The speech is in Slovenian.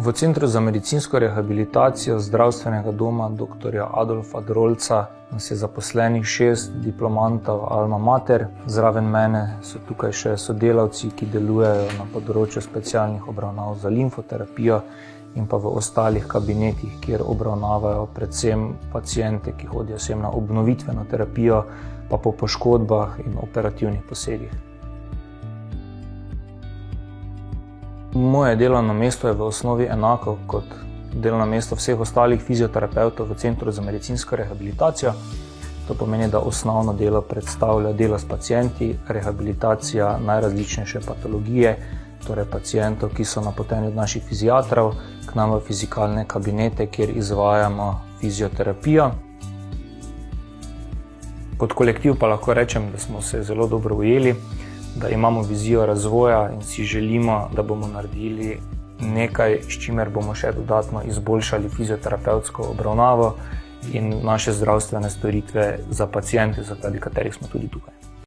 V Centru za medicinsko rehabilitacijo Zdravstvenega doma dr. Adolfa Drolca nas je zaposlenih 6 diplomantov Alma Mater. Zraven mene so tukaj še sodelavci, ki delujejo na področju specialnih obravnav za limfoterapijo in pa v ostalih kabinetih, kjer obravnavajo predvsem paciente, ki hodijo sem na obnovitveno terapijo, pa po poškodbah in operativnih posegih. Moje delovno mesto je v osnovi enako kot delovno mesto vseh ostalih fizioterapevtov v Centru za medicinsko rehabilitacijo. To pomeni, da osnovno delo predstavlja delo s pacienti, rehabilitacija najrazličnejše patologije, torej pacientov, ki so napoteni od naših fiziatrov k nam v fizikalne kabinete, kjer izvajamo fizioterapijo. Kot kolektiv pa lahko rečem, da smo se zelo dobro ujeli, da imamo vizijo razvoja in si želimo, da bomo naredili nekaj, s čimer bomo še dodatno izboljšali fizioterapevtsko obravnavo in naše zdravstvene storitve za paciente, zaradi katerih smo tudi tukaj.